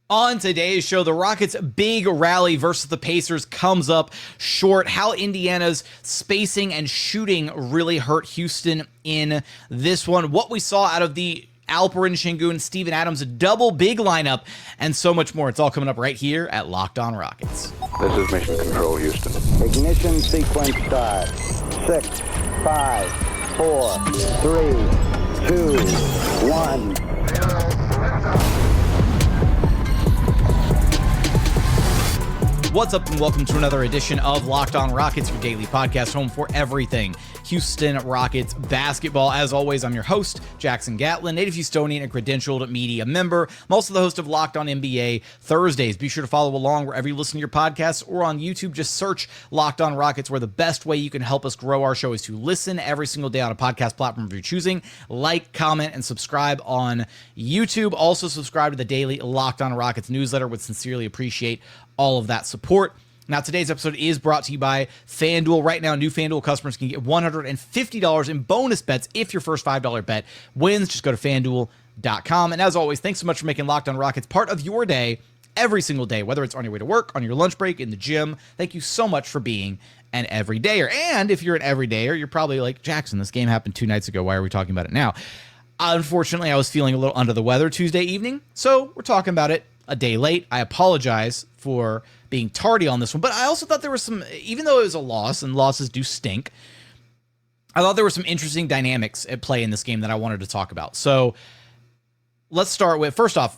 On today's show, the Rockets' big rally versus the Pacers comes up short. How Indiana's spacing and shooting really hurt Houston in this one. What we saw out of the Alperen Sengun, Steven Adams double big lineup, and so much more. It's all coming up right here at Locked On Rockets. This is Mission Control, Houston. Ignition sequence start. 6, 5, 4, 3, 2, 1. What's up, and welcome to another edition of Locked On Rockets, your daily podcast home for everything Houston Rockets basketball. As always, I'm your host, Jackson Gatlin, native Houstonian and credentialed media member. I'm also the host of Locked On NBA Thursdays. Be sure to follow along wherever you listen to your podcasts or on YouTube. Just search Locked On Rockets, where the best way you can help us grow our show is to listen every single day on a podcast platform of your choosing. Like, comment, and subscribe on YouTube. Also, subscribe to the daily Locked On Rockets newsletter. Would sincerely appreciate all of that support. Now, today's episode is brought to you by FanDuel. Right now, new FanDuel customers can get $150 in bonus bets if your first $5 bet wins. Just go to FanDuel.com. And as always, thanks so much for making Locked On Rockets part of your day every single day, whether it's on your way to work, on your lunch break, in the gym. Thank you so much for being an everydayer. And if you're an everydayer, you're probably like, Jackson, this game happened 2 nights ago. Why are we talking about it now? Unfortunately, I was feeling a little under the weather Tuesday evening, so we're talking about it a day late. I apologize for being tardy on this one, but I also thought there was some, even though it was a loss, and losses do stink, I thought there were some interesting dynamics at play in this game that I wanted to talk about. So let's start with, first off,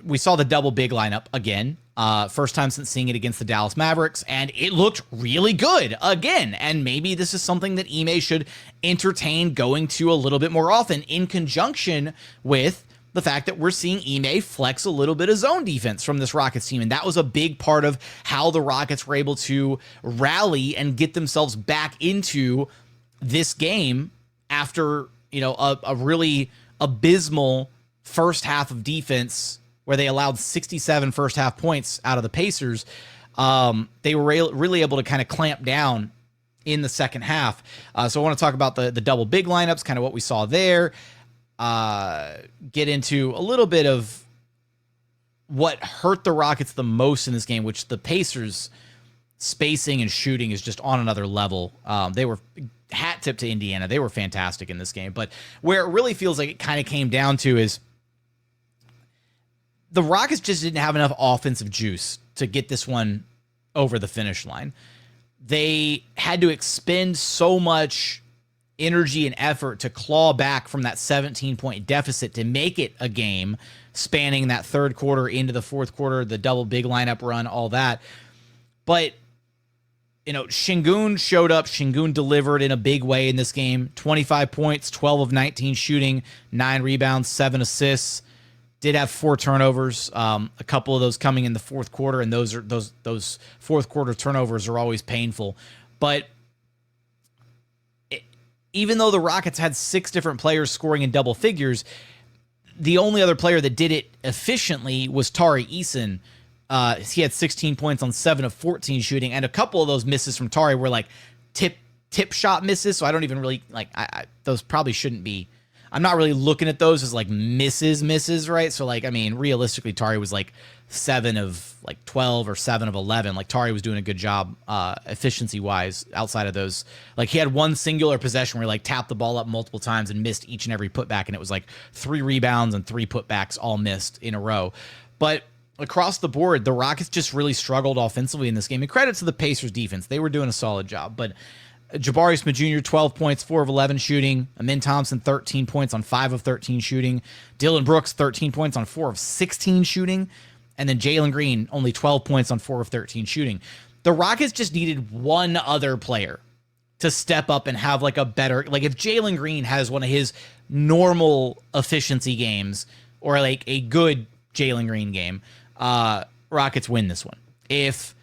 we saw the double big lineup again. First time since seeing it against the Dallas Mavericks, and it looked really good again. And maybe this is something that Ime should entertain going to a little bit more often, in conjunction with the fact that we're seeing Ime flex a little bit of zone defense from this Rockets team. And that was a big part of how the Rockets were able to rally and get themselves back into this game after, a really abysmal first half of defense where they allowed 67 first half points out of the Pacers. They were really able to kind of clamp down in the second half. So I want to talk about the double big lineups, kind of what we saw there. Get into a little bit of what hurt the Rockets the most in this game, which the Pacers' spacing and shooting is just on another level. They were hat tip to Indiana. They were fantastic in this game. But where it really feels like it kind of came down to is the Rockets just didn't have enough offensive juice to get this one over the finish line. They had to expend so much energy and effort to claw back from that 17-point deficit to make it a game, spanning that third quarter into the fourth quarter, the double big lineup run, all that. But, Sengun showed up. Sengun delivered in a big way in this game. 25 points, 12 of 19 shooting, 9 rebounds, 7 assists. Did have 4 turnovers, a couple of those coming in the fourth quarter, and those fourth quarter turnovers are always painful. But even though the Rockets had 6 different players scoring in double figures, the only other player that did it efficiently was Tari Eason. He had 16 points on 7 of 14 shooting, and a couple of those misses from Tari were like tip shot misses, so I don't even really, those probably shouldn't be. I'm not really looking at those as like misses, right? So realistically, Tari was 7 of 12 or 7 of 11. Tari was doing a good job efficiency wise outside of those. He had one singular possession where he tapped the ball up multiple times and missed each and every putback, and it was 3 rebounds and 3 putbacks all missed in a row. But across the board, the Rockets just really struggled offensively in this game. And credit to the Pacers defense. They were doing a solid job. But Jabari Smith Jr., 12 points, 4 of 11 shooting. Thompson, 13 points on 5 of 13 shooting. Dillon Brooks, 13 points on 4 of 16 shooting. And then Jalen Green, only 12 points on 4 of 13 shooting. The Rockets just needed one other player to step up and have a better, if Jalen Green has one of his normal efficiency games, or a good Jalen Green game, Rockets win this one. If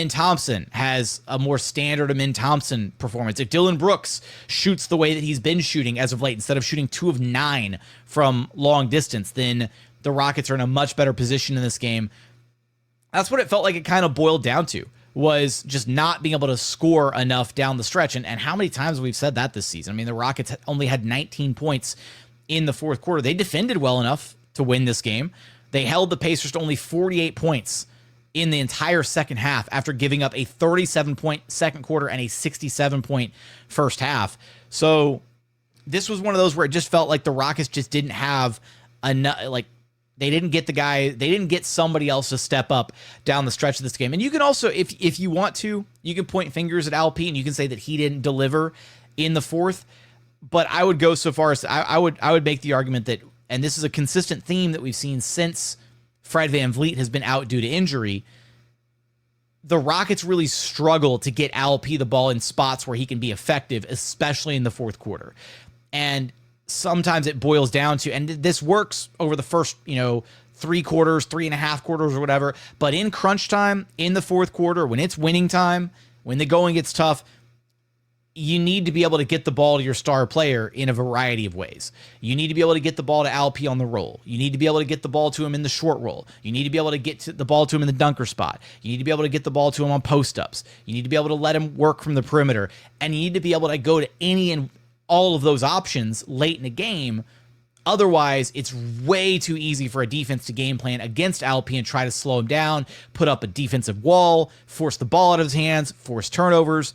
Thompson has a more standard Thompson performance, if Dillon Brooks shoots the way that he's been shooting as of late, instead of shooting 2 of 9 from long distance, then the Rockets are in a much better position in this game. That's what it felt like it kind of boiled down to, was just not being able to score enough down the stretch. And how many times we've said that this season? The Rockets only had 19 points in the fourth quarter. They defended well enough to win this game. They held the Pacers to only 48 points in the entire second half after giving up a 37-point second quarter and a 67-point first half. So this was one of those where it just felt like the Rockets just didn't have enough, like they didn't get somebody else to step up down the stretch of this game. And you can also, if you want to, you can point fingers at LP and you can say that he didn't deliver in the fourth. But I would go so far as I would make the argument that, and this is a consistent theme that we've seen since Fred VanVleet has been out due to injury, the Rockets really struggle to get LP the ball in spots where he can be effective, especially in the fourth quarter. And sometimes it boils down to, and this works over the first, 3 quarters, 3.5 quarters or whatever, but in crunch time, in the fourth quarter, when it's winning time, when the going gets tough, you need to be able to get the ball to your star player in a variety of ways. You need to be able to get the ball to LP on the roll. You need to be able to get the ball to him in the short roll. You need to be able to get the ball to him in the dunker spot. You need to be able to get the ball to him on post-ups. You need to be able to let him work from the perimeter. And you need to be able to go to any and all of those options late in the game. Otherwise, it's way too easy for a defense to game plan against LP and try to slow him down, put up a defensive wall, force the ball out of his hands, force turnovers.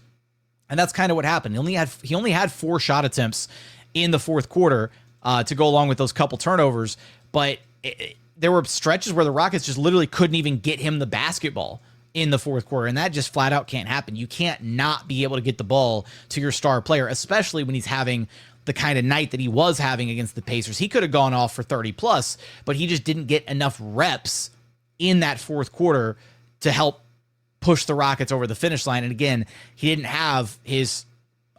And that's kind of what happened. He only had 4 shot attempts in the fourth quarter to go along with those couple turnovers. But there were stretches where the Rockets just literally couldn't even get him the basketball in the fourth quarter. And that just flat out can't happen. You can't not be able to get the ball to your star player, especially when he's having the kind of night that he was having against the Pacers. He could have gone off for 30 plus, but he just didn't get enough reps in that fourth quarter to help push the Rockets over the finish line. And again, he didn't have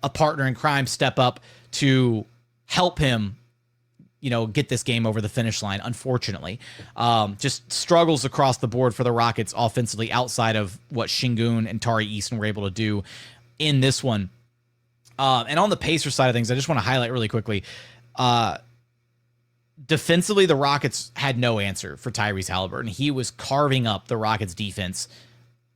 a partner in crime step up to help him, get this game over the finish line, unfortunately. Just struggles across the board for the Rockets offensively outside of what Sengun and Tari Eason were able to do in this one. And on the Pacers side of things, I just want to highlight really quickly, defensively, the Rockets had no answer for Tyrese Haliburton. He was carving up the Rockets defense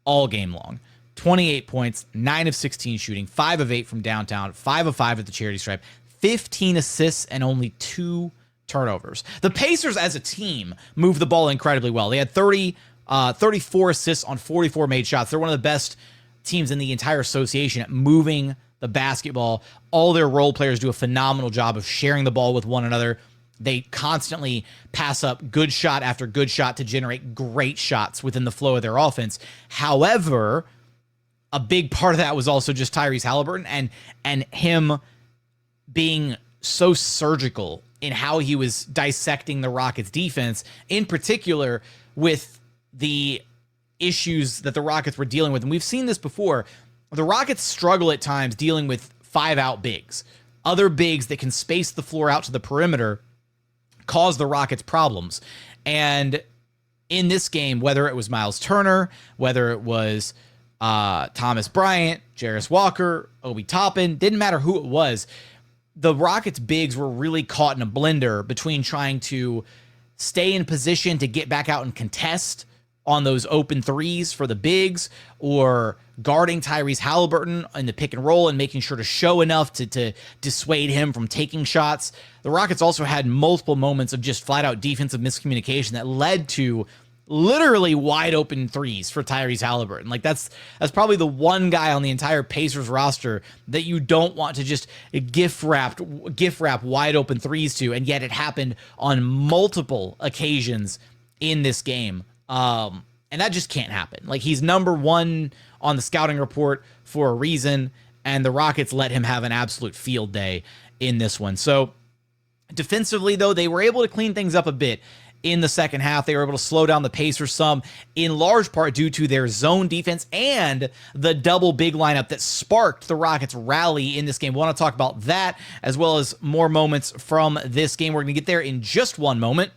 all game long. 28 points, 9 of 16 shooting, 5 of 8 from downtown, 5 of 5 at the charity stripe, 15 assists, and only 2 turnovers. The Pacers as a team moved the ball incredibly well. They had 34 assists on 44 made shots. They're one of the best teams in the entire association at moving the basketball. All their role players do a phenomenal job of sharing the ball with one another. They constantly pass up good shot after good shot to generate great shots within the flow of their offense. However, a big part of that was also just Tyrese Haliburton and him being so surgical in how he was dissecting the Rockets defense, in particular with the issues that the Rockets were dealing with. And we've seen this before. The Rockets struggle at times dealing with 5-out bigs. Other bigs that can space the floor out to the perimeter cause the Rockets problems. And in this game, whether it was Miles Turner, whether it was Thomas Bryant, Jarris Walker, Obi Toppin, didn't matter who it was, the Rockets bigs were really caught in a blender between trying to stay in position to get back out and contest on those open threes for the bigs, or guarding Tyrese Haliburton in the pick and roll and making sure to show enough to dissuade him from taking shots. The Rockets also had multiple moments of just flat out defensive miscommunication that led to literally wide open threes for Tyrese Haliburton. Like that's probably the one guy on the entire Pacers roster that you don't want to just gift wrap wide open threes to, and yet it happened on multiple occasions in this game. And that just can't happen. Like, he's number 1 on the scouting report for a reason, and the Rockets let him have an absolute field day in this one. So defensively, though, they were able to clean things up a bit in the second half. They were able to slow down the Pacers some, in large part due to their zone defense and the double big lineup that sparked the Rockets' rally in this game. We want to talk about that, as well as more moments from this game. We're going to get there in just one moment.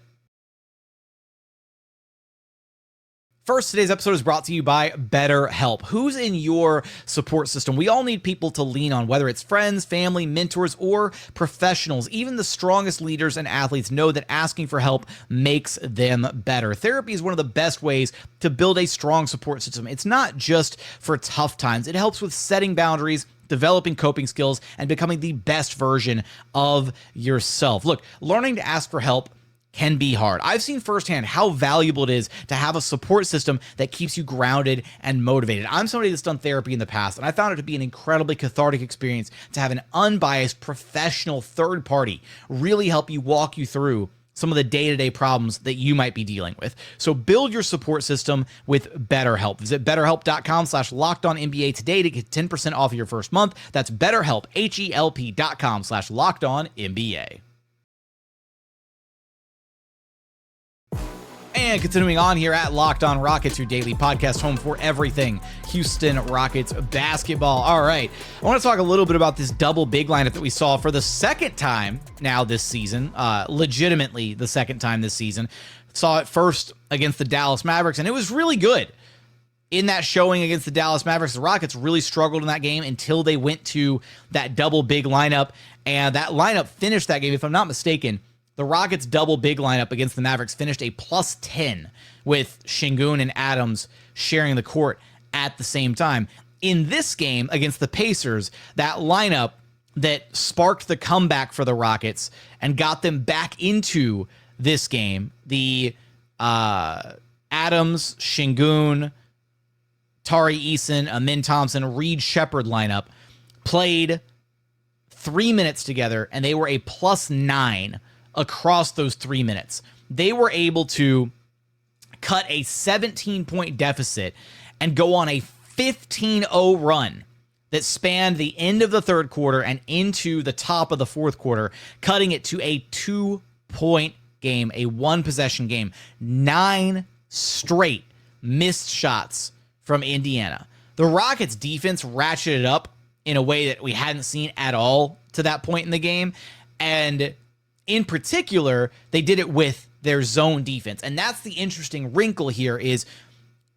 First, today's episode is brought to you by BetterHelp. Who's in your support system? We all need people to lean on, whether it's friends, family, mentors, or professionals. Even the strongest leaders and athletes know that asking for help makes them better. Therapy is one of the best ways to build a strong support system. It's not just for tough times. It helps with setting boundaries, developing coping skills, and becoming the best version of yourself. Look, learning to ask for help can be hard. I've seen firsthand how valuable it is to have a support system that keeps you grounded and motivated. I'm somebody that's done therapy in the past, and I found it to be an incredibly cathartic experience to have an unbiased professional third party really help you walk you through some of the day-to-day problems that you might be dealing with. So build your support system with BetterHelp. Visit betterhelp.com/LockedOnNBA today to get 10% off your first month. That's BetterHelp, HELP.com/LockedOnNBA. And continuing on here at Locked On Rockets, your daily podcast home for everything Houston Rockets basketball. All right, I want to talk a little bit about this double big lineup that we saw for the second time now this season, legitimately the second time this season. Saw it first against the Dallas Mavericks, and it was really good. In that showing against the Dallas Mavericks, the Rockets really struggled in that game until they went to that double big lineup, and that lineup finished that game, if I'm not mistaken, the Rockets' double big lineup against the Mavericks finished a +10 with Sengun and Adams sharing the court at the same time. In this game against the Pacers, that lineup that sparked the comeback for the Rockets and got them back into this game, the Adams, Sengun, Tari, Eason, Thompson, Reed Sheppard lineup played 3 minutes together, and they were a +9 across those 3 minutes. They were able to cut a 17-point deficit and go on a 15-0 run that spanned the end of the third quarter and into the top of the fourth quarter, cutting it to a 2-point game, a one-possession game. 9 straight missed shots from Indiana. The Rockets' defense ratcheted up in a way that we hadn't seen at all to that point in the game, and in particular, they did it with their zone defense. And that's the interesting wrinkle here is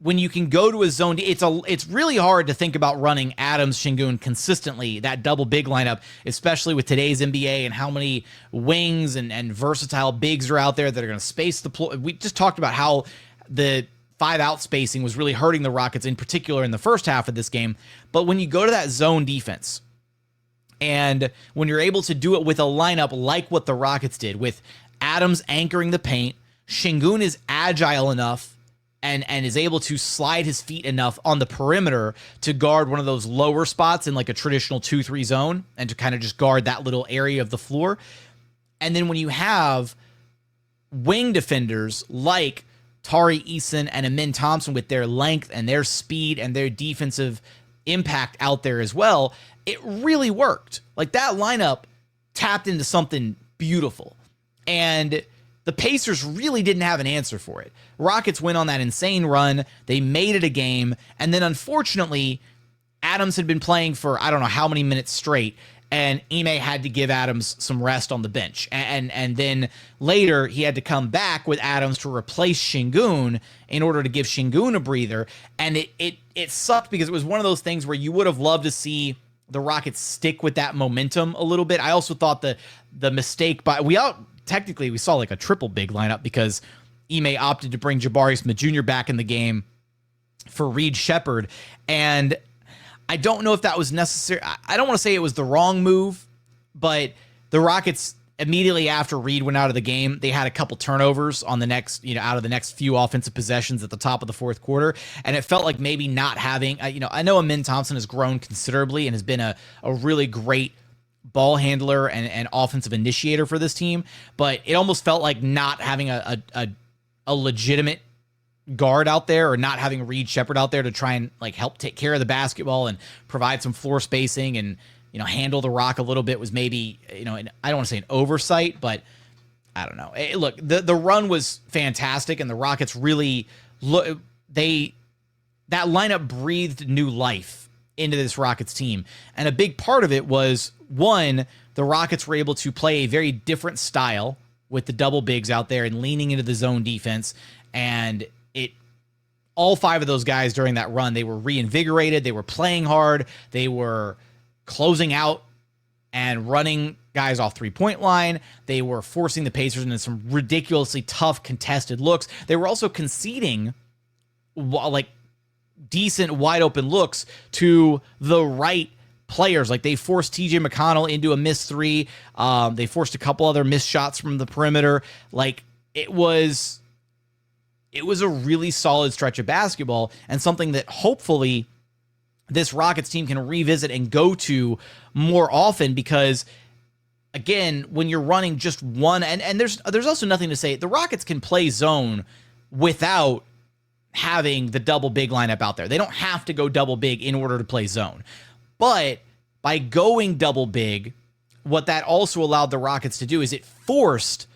when you can go to a zone, it's really hard to think about running Adams, Sengun consistently, that double big lineup, especially with today's NBA and how many wings and versatile bigs are out there that are going to space the floor. We just talked about how the 5-out spacing was really hurting the Rockets, in particular in the first half of this game. But when you go to that zone defense, and when you're able to do it with a lineup like what the Rockets did, with Adams anchoring the paint, Sengun is agile enough and is able to slide his feet enough on the perimeter to guard one of those lower spots in like a traditional 2-3 zone and to kind of just guard that little area of the floor. And then when you have wing defenders like Tari, Eason, and Thompson with their length and their speed and their defensive impact out there as well, it really worked. Like, that lineup tapped into something beautiful. And the Pacers really didn't have an answer for it. Rockets went on that insane run. They made it a game. And then, unfortunately, Adams had been playing for I don't know how many minutes straight, and Ime had to give Adams some rest on the bench. And then later, he had to come back with Adams to replace Sengun in order to give Sengun a breather. And it sucked because it was one of those things where you would have loved to see the Rockets stick with that momentum a little bit. I also thought the mistake technically we saw like a triple big lineup because Ime opted to bring Jabari Smith Jr. back in the game for Reed Sheppard. And I don't know if that was necessary. I don't want to say it was the wrong move, but the Rockets immediately after Reed went out of the game, they had a couple turnovers on the next, out of the next few offensive possessions at the top of the fourth quarter. And it felt like maybe not having, I know Thompson has grown considerably and has been a really great ball handler and offensive initiator for this team, but it almost felt like not having a legitimate guard out there, or not having Reed Sheppard out there to try and like help take care of the basketball and provide some floor spacing and handle the rock a little bit was maybe, I don't want to say an oversight, but I don't know. Look, the run was fantastic, and the Rockets really that lineup breathed new life into this Rockets team. And a big part of it was, one, the Rockets were able to play a very different style with the double bigs out there and leaning into the zone defense. And all 5 of those guys during that run, they were reinvigorated. They were playing hard. They were closing out and running guys off 3-point line. They were forcing the Pacers into some ridiculously tough contested looks. They were also conceding like decent wide open looks to the right players. Like, they forced TJ McConnell into a missed 3. They forced a couple other missed shots from the perimeter. Like, it was a really solid stretch of basketball, and something that hopefully this Rockets team can revisit and go to more often, because again, when you're running just one, and there's also nothing to say, the Rockets can play zone without having the double big lineup out there. They don't have to go double big in order to play zone. But by going double big, what that also allowed the Rockets to do is it forced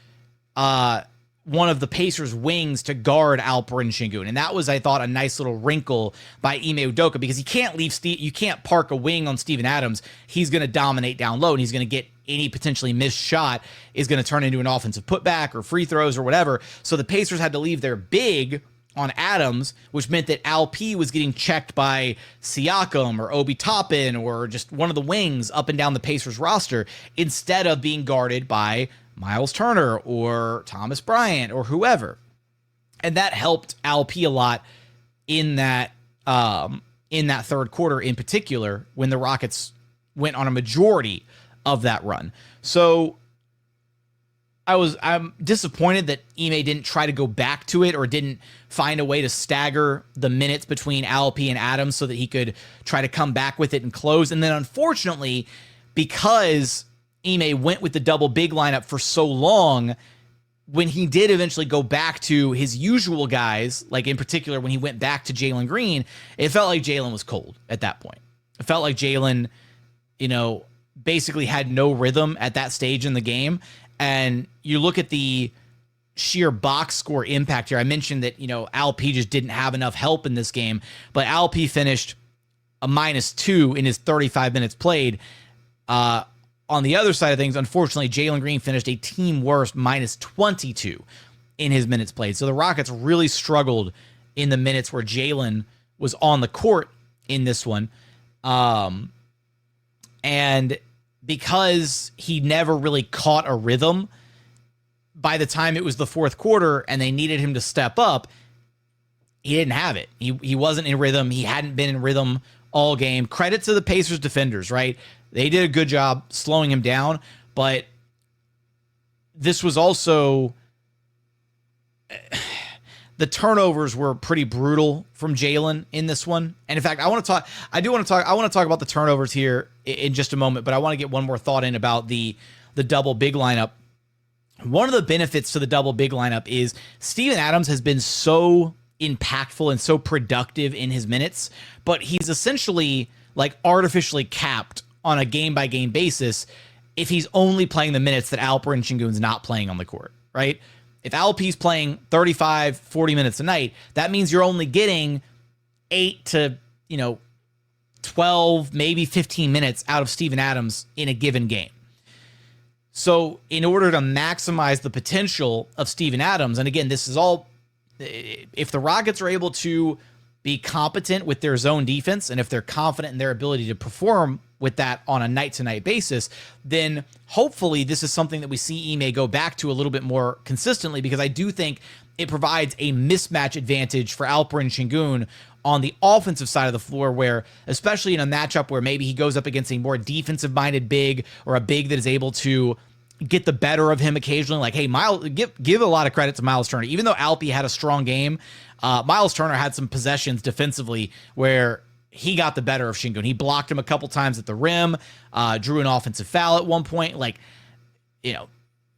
one of the Pacers' wings to guard Alperen Sengun. And that was, I thought, a nice little wrinkle by Ime Udoka, because you can't park a wing on Steven Adams. He's going to dominate down low, and he's going to get any potentially missed shot is going to turn into an offensive putback or free throws or whatever. So the Pacers had to leave their big on Adams, which meant that Alp was getting checked by Siakam or Obi Toppin or just one of the wings up and down the Pacers roster, instead of being guarded by Miles Turner or Thomas Bryant or whoever. And that helped Alp a lot in that third quarter in particular, when the Rockets went on a majority of that run. So I'm disappointed that Ime didn't try to go back to it, or didn't find a way to stagger the minutes between Alp and Adams so that he could try to come back with it and close. And then unfortunately, because Ime went with the double big lineup for so long, when he did eventually go back to his usual guys, like in particular when he went back to Jalen Green, it felt like Jalen was cold at that point. It felt like Jalen, basically had no rhythm at that stage in the game. And you look at the sheer box score impact here. I mentioned that, Alp just didn't have enough help in this game, but Alp finished a -2 in his 35 minutes played. On the other side of things, unfortunately, Jalen Green finished a team worst -22 in his minutes played. So the Rockets really struggled in the minutes where Jalen was on the court in this one. And because he never really caught a rhythm, by the time it was the fourth quarter and they needed him to step up, he didn't have it. He wasn't in rhythm. He hadn't been in rhythm all game. Credit to the Pacers defenders, right? They did a good job slowing him down, but this was also, the turnovers were pretty brutal from Jalen in this one. And in fact, I want to talk about the turnovers here in just a moment, but I want to get one more thought in about the double big lineup. One of the benefits to the double big lineup is Steven Adams has been so impactful and so productive in his minutes, but he's essentially like artificially capped on a game-by-game basis if he's only playing the minutes that Alperen Sengun's not playing on the court, right? If Alp's playing 35, 40 minutes a night, that means you're only getting 8 to, 12, maybe 15 minutes out of Steven Adams in a given game. So in order to maximize the potential of Steven Adams, and again, this is all, if the Rockets are able to be competent with their zone defense, and if they're confident in their ability to perform with that on a night-to-night basis, then hopefully this is something that we see Ime go back to a little bit more consistently, because I do think it provides a mismatch advantage for Alperen Sengun on the offensive side of the floor, where, especially in a matchup where maybe he goes up against a more defensive-minded big, or a big that is able to get the better of him occasionally. Like, hey, Miles, give a lot of credit to Miles Turner. Even though Alp had a strong game, Miles Turner had some possessions defensively where he got the better of Sengun. He blocked him a couple times at the rim, drew an offensive foul at one point.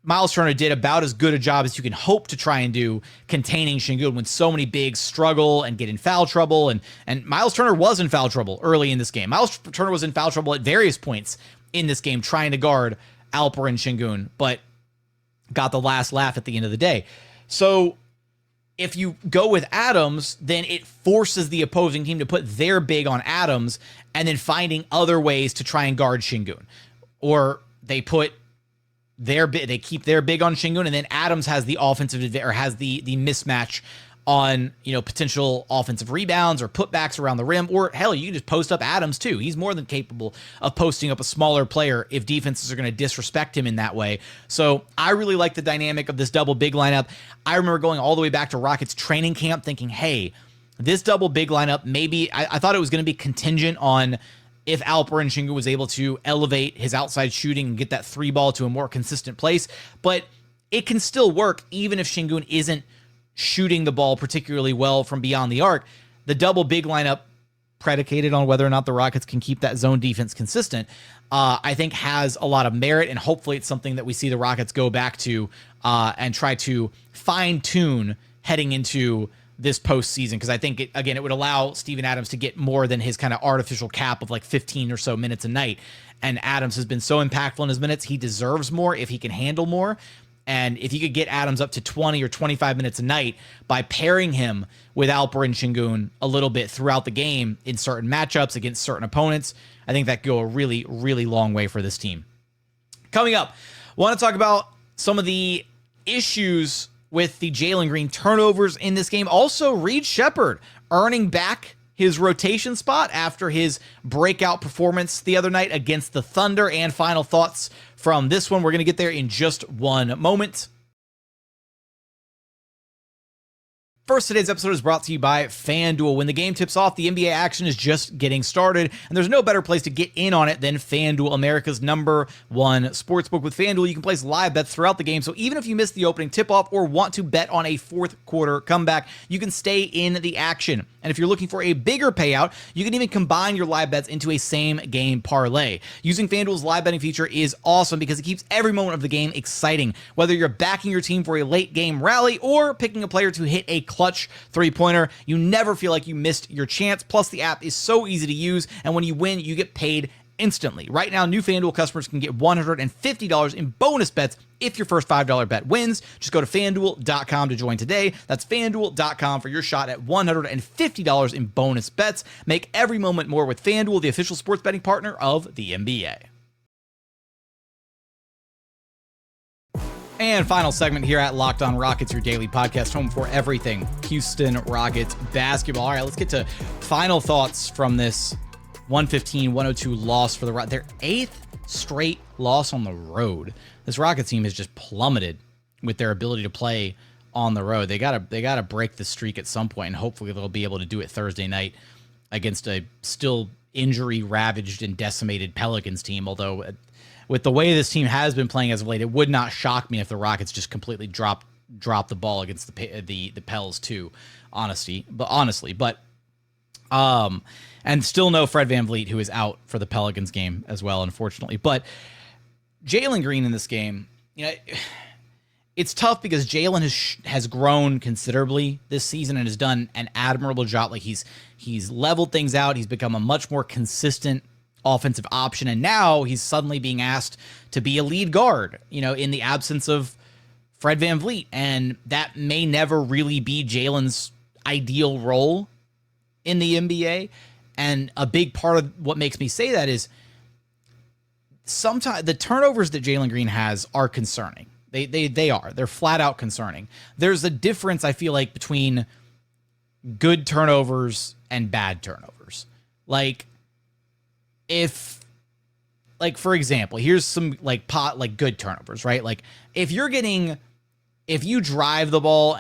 Miles Turner did about as good a job as you can hope to try and do containing Sengun when so many bigs struggle and get in foul trouble. And Miles Turner was in foul trouble early in this game. Miles Turner was in foul trouble at various points in this game trying to guard Alperen Sengun, but got the last laugh at the end of the day. So if you go with Adams, then it forces the opposing team to put their big on Adams and then finding other ways to try and guard Sengun. Or they keep their big on Sengun, and then Adams has the offensive, or has the mismatch on, potential offensive rebounds or putbacks around the rim. Or hell, you can just post up Adams too. He's more than capable of posting up a smaller player if defenses are going to disrespect him in that way. So I really like the dynamic of this double big lineup. I remember going all the way back to Rockets training camp thinking, hey, this double big lineup, maybe I thought it was going to be contingent on if Alperen Sengun was able to elevate his outside shooting and get that three ball to a more consistent place. But it can still work even if Sengun isn't shooting the ball particularly well from beyond the arc. The double big lineup, predicated on whether or not the Rockets can keep that zone defense consistent, I think has a lot of merit, and hopefully it's something that we see the Rockets go back to and try to fine-tune heading into this postseason, because I think, it would allow Steven Adams to get more than his kind of artificial cap of like 15 or so minutes a night, and Adams has been so impactful in his minutes, he deserves more if he can handle more. And if you could get Adams up to 20 or 25 minutes a night by pairing him with Alperen Sengun a little bit throughout the game in certain matchups against certain opponents, I think that could go a really, really long way for this team. Coming up, I want to talk about some of the issues with the Jalen Green turnovers in this game. Also, Reed Sheppard earning back his rotation spot after his breakout performance the other night against the Thunder, and final thoughts from this one. We're going to get there in just one moment. First, today's episode is brought to you by FanDuel. When the game tips off, the NBA action is just getting started, and there's no better place to get in on it than FanDuel, America's #1 sportsbook. With FanDuel, you can place live bets throughout the game, so even if you miss the opening tip-off or want to bet on a fourth quarter comeback, you can stay in the action. And if you're looking for a bigger payout, you can even combine your live bets into a same-game parlay. Using FanDuel's live betting feature is awesome because it keeps every moment of the game exciting. Whether you're backing your team for a late-game rally or picking a player to hit a clutch three-pointer, you never feel like you missed your chance. Plus, the app is so easy to use, and when you win, you get paid instantly. Right now, new FanDuel customers can get $150 in bonus bets if your first $5 bet wins. Just go to FanDuel.com to join today. That's FanDuel.com for your shot at $150 in bonus bets. Make every moment more with FanDuel, the official sports betting partner of the NBA. And final segment here at Locked On Rockets, your daily podcast, home for everything Houston Rockets basketball. All right, let's get to final thoughts from this 115-102 loss for the Rockets. Their 8th straight loss on the road. This Rockets team has just plummeted with their ability to play on the road. They gotta break the streak at some point, and hopefully they'll be able to do it Thursday night against a still injury-ravaged and decimated Pelicans team. Although, with the way this team has been playing as of late, it would not shock me if the Rockets just completely drop the ball against the Pels too. Honestly, and still no Fred VanVleet, who is out for the Pelicans game as well, unfortunately. But Jalen Green in this game, it's tough because Jalen has grown considerably this season and has done an admirable job. Like he's leveled things out. He's become a much more consistent offensive option, and now he's suddenly being asked to be a lead guard, in the absence of Fred VanVleet, and that may never really be Jalen's ideal role in the NBA. And a big part of what makes me say that is sometimes the turnovers that Jalen Green has are concerning. They're flat out concerning. There's a difference, I feel like, between good turnovers and bad turnovers. For example, here's some good turnovers, right? Like if you drive the ball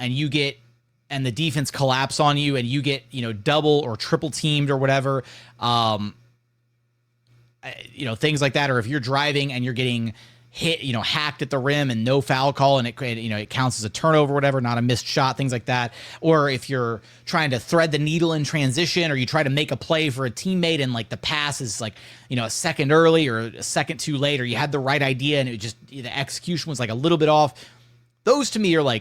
and the defense collapse on you and you get, double or triple teamed or whatever, things like that. Or if you're driving and you're getting hit, hacked at the rim and no foul call, and it counts as a turnover or whatever, not a missed shot, things like that. Or if you're trying to thread the needle in transition, or you try to make a play for a teammate and the pass is a second early or a second too late, or you had the right idea and the execution was a little bit off. Those to me are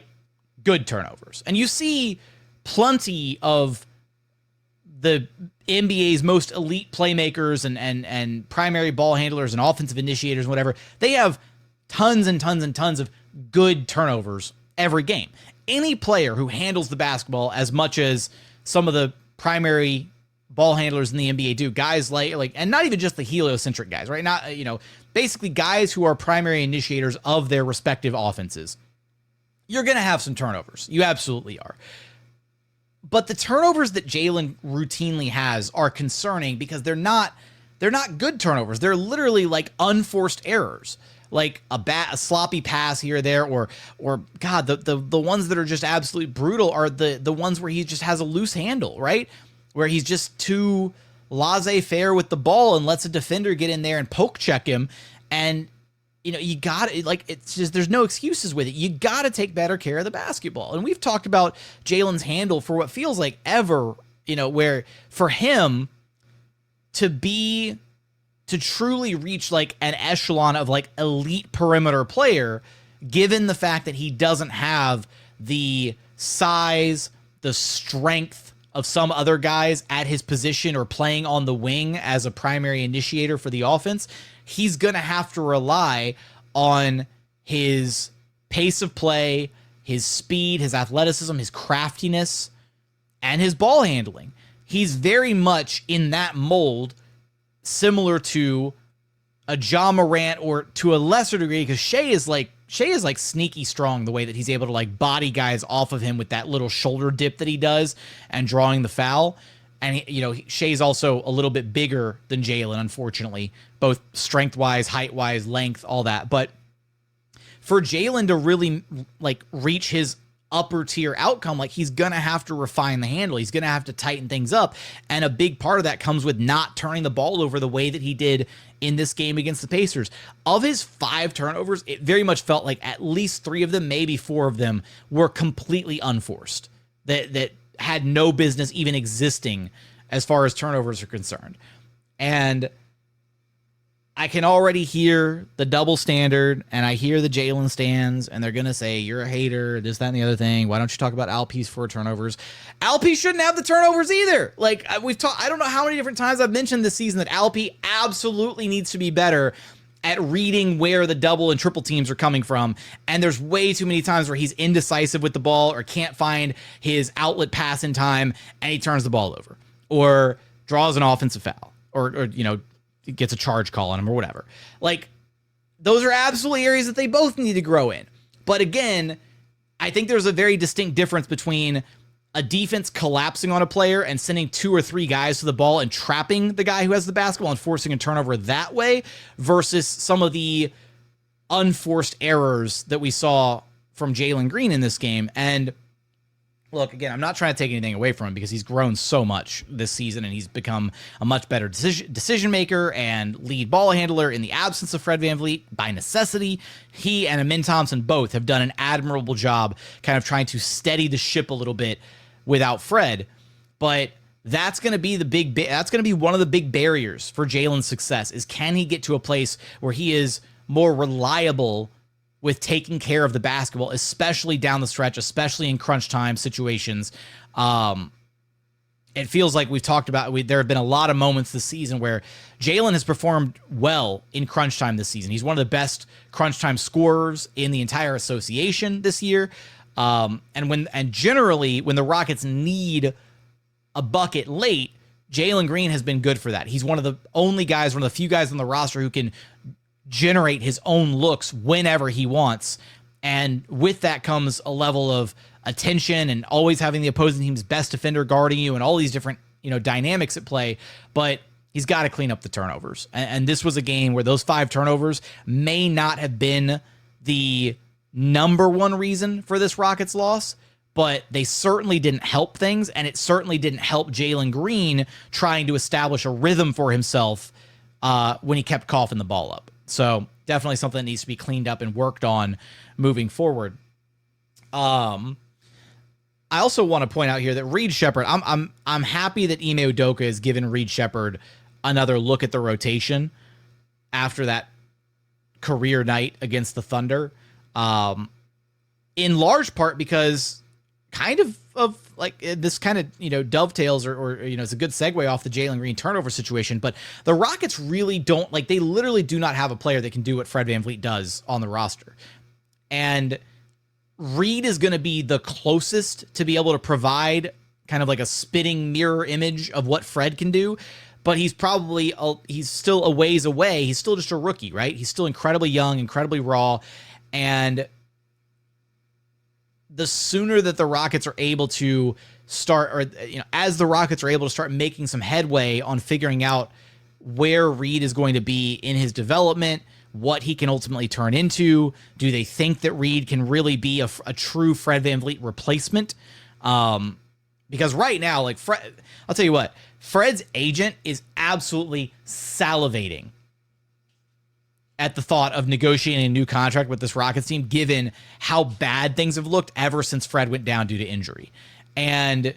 good turnovers. And you see plenty of the NBA's most elite playmakers and primary ball handlers and offensive initiators and whatever. They have tons and tons and tons of good turnovers every game. Any player who handles the basketball as much as some of the primary ball handlers in the NBA do, guys and not even just the heliocentric guys, right? Not, basically guys who are primary initiators of their respective offenses. You're going to have some turnovers. You absolutely are. But the turnovers that Jalen routinely has are concerning because they're not good turnovers. They're literally unforced errors, like a sloppy pass here or there, or God, the ones that are just absolutely brutal are the ones where he just has a loose handle, right? Where he's just too laissez-faire with the ball and lets a defender get in there and poke check him. And you got to, like, it's just, there's no excuses with it. You got to take better care of the basketball. And we've talked about Jalen's handle for what feels like ever, where for him to truly reach like an echelon of like elite perimeter player, given the fact that he doesn't have the size, the strength of some other guys at his position or playing on the wing as a primary initiator for the offense, he's going to have to rely on his pace of play, his speed, his athleticism, his craftiness, and his ball handling. He's very much in that mold, similar to a Ja Morant, or to a lesser degree, because Shea is like sneaky strong the way that he's able to like body guys off of him with that little shoulder dip that he does and drawing the foul. And Shea's also a little bit bigger than Jalen, unfortunately, both strength-wise, height-wise, length, all that. But for Jalen to really like reach his upper tier outcome, like, he's gonna have to refine the handle. He's gonna have to tighten things up, and a big part of that comes with not turning the ball over the way that he did in this game against the Pacers. Of his 5 turnovers, it very much felt like at least 3 of them, maybe 4 of them, were completely unforced, that had no business even existing as far as turnovers are concerned. And I can already hear the double standard, and I hear the Jalen stands, and they're going to say, you're a hater, this, that, and the other thing. Why don't you talk about Alp's 4 turnovers? Alp shouldn't have the turnovers either. Like, we've talked, I don't know how many different times I've mentioned this season that Alp absolutely needs to be better at reading where the double and triple teams are coming from. And there's way too many times where he's indecisive with the ball or can't find his outlet pass in time, and he turns the ball over or draws an offensive foul or gets a charge call on him or whatever. Like, those are absolutely areas that they both need to grow in. But again, I think there's a very distinct difference between a defense collapsing on a player and sending 2 or 3 guys to the ball and trapping the guy who has the basketball and forcing a turnover that way, versus some of the unforced errors that we saw from Jalen Green in this game. And look, again, I'm not trying to take anything away from him, because he's grown so much this season, and he's become a much better decision maker and lead ball handler in the absence of Fred VanVleet by necessity. He and Amin Thompson both have done an admirable job kind of trying to steady the ship a little bit without Fred. But that's going to be that's going to be one of the big barriers for Jalen's success, is can he get to a place where he is more reliable with taking care of the basketball, especially down the stretch, especially in crunch time situations. It feels like we've talked about, there have been a lot of moments this season where Jalen has performed well in crunch time this season. He's one of the best crunch time scorers in the entire association this year. And generally when the Rockets need a bucket late, Jalen Green has been good for that. He's one of the few guys on the roster who can generate his own looks whenever he wants. And with that comes a level of attention and always having the opposing team's best defender guarding you and all these different, dynamics at play. But he's got to clean up the turnovers. And this was a game where those 5 turnovers may not have been the number one reason for this Rockets loss, but they certainly didn't help things. And it certainly didn't help Jalen Green trying to establish a rhythm for himself when he kept coughing the ball up. So definitely something that needs to be cleaned up and worked on moving forward. I also want to point out here that Reed Sheppard, I'm happy that Ime Udoka has given Reed Sheppard another look at the rotation after that career night against the Thunder. In large part because kind of like this kind of, dovetails or it's a good segue off the Jalen Green turnover situation, but the Rockets really don't, like, they literally do not have a player that can do what Fred VanVleet does on the roster. And Reed is going to be the closest to be able to provide kind of like a spitting mirror image of what Fred can do, but he's still a ways away. He's still just a rookie, right? He's still incredibly young, incredibly raw, and the sooner that the Rockets are able to start, or as the Rockets are able to start making some headway on figuring out where Reed is going to be in his development, what he can ultimately turn into, do they think that Reed can really be a true Fred VanVleet replacement? Because right now, like, I'll tell you what, Fred's agent is absolutely salivating at the thought of negotiating a new contract with this Rockets team, given how bad things have looked ever since Fred went down due to injury. And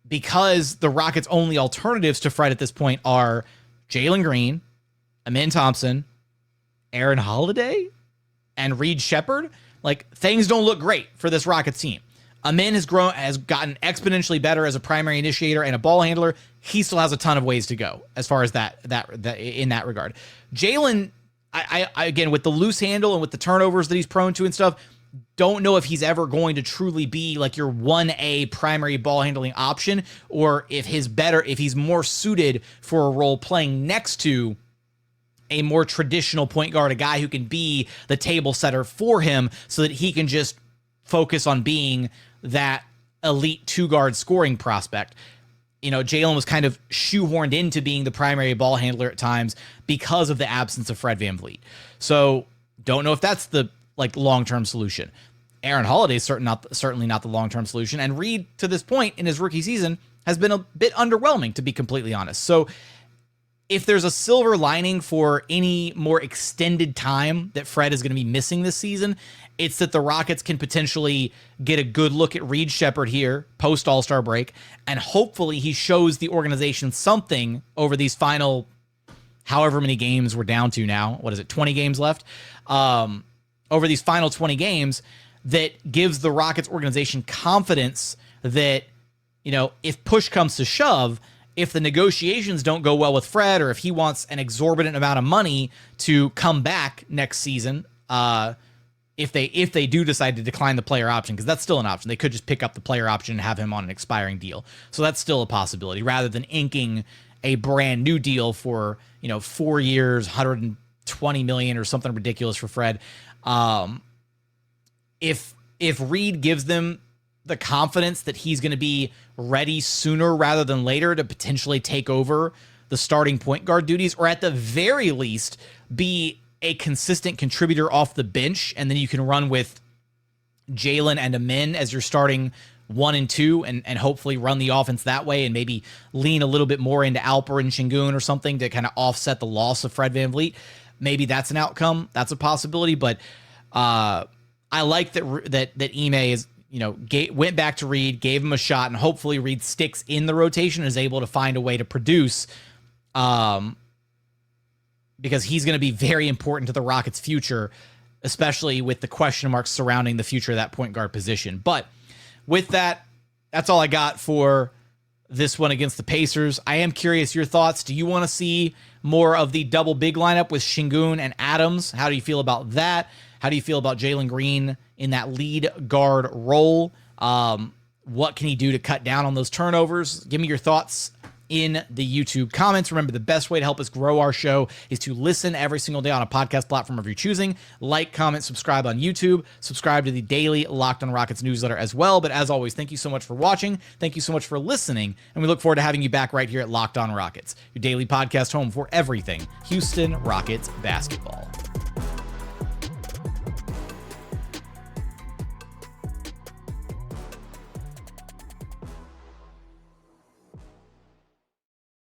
because the Rockets' only alternatives to Fred at this point are Jalen Green, Amin Thompson, Aaron Holiday, and Reed Sheppard, like, things don't look great for this Rockets team. Amin has gotten exponentially better as a primary initiator and a ball handler. He still has a ton of ways to go as far as that in that regard. Jalen, I again, with the loose handle and with the turnovers that he's prone to and stuff, don't know if he's ever going to truly be like your 1A primary ball handling option, or if he's more suited for a role playing next to a more traditional point guard, a guy who can be the table setter for him so that he can just focus on being that elite 2-guard scoring prospect. You know, Jalen was kind of shoehorned into being the primary ball handler at times because of the absence of Fred VanVleet. So don't know if that's the long-term solution. Aaron Holiday is certainly not the long-term solution. And Reed, to this point in his rookie season, has been a bit underwhelming, to be completely honest. So if there's a silver lining for any more extended time that Fred is going to be missing this season, it's that the Rockets can potentially get a good look at Reed Sheppard here post All-Star break, and hopefully he shows the organization something over these final, however many games we're down to now. What is it, 20 games left? Over these final 20 games, that gives the Rockets organization confidence that, you know, if push comes to shove, if the negotiations don't go well with Fred, or if he wants an exorbitant amount of money to come back next season, if they do decide to decline the player option, because that's still an option. They could just pick up the player option and have him on an expiring deal. So that's still a possibility, rather than inking a brand new deal for, 4 years, $120 million or something ridiculous for Fred. If Reed gives them the confidence that he's going to be ready sooner rather than later to potentially take over the starting point guard duties, or at the very least be a consistent contributor off the bench, and then you can run with Jalen and Amin as your starting 1 and 2, and hopefully run the offense that way, and maybe lean a little bit more into Alperen Sengun or something to kind of offset the loss of Fred VanVleet. Maybe that's an outcome. That's a possibility, but I like that Ime is, went back to Reed, gave him a shot, and hopefully Reed sticks in the rotation and is able to find a way to produce, because he's going to be very important to the Rockets' future, especially with the question marks surrounding the future of that point guard position. But with that, that's all I got for this one against the Pacers. I am curious your thoughts. Do you want to see more of the double big lineup with Sengun and Adams? How do you feel about that? How do you feel about Jalen Green in that lead guard role? What can he do to cut down on those turnovers? Give me your thoughts in the YouTube comments. Remember, the best way to help us grow our show is to listen every single day on a podcast platform of your choosing. Like, comment, subscribe on YouTube. Subscribe to the daily Locked on Rockets newsletter as well. But as always, thank you so much for watching. Thank you so much for listening. And we look forward to having you back right here at Locked on Rockets, your daily podcast home for everything Houston Rockets basketball.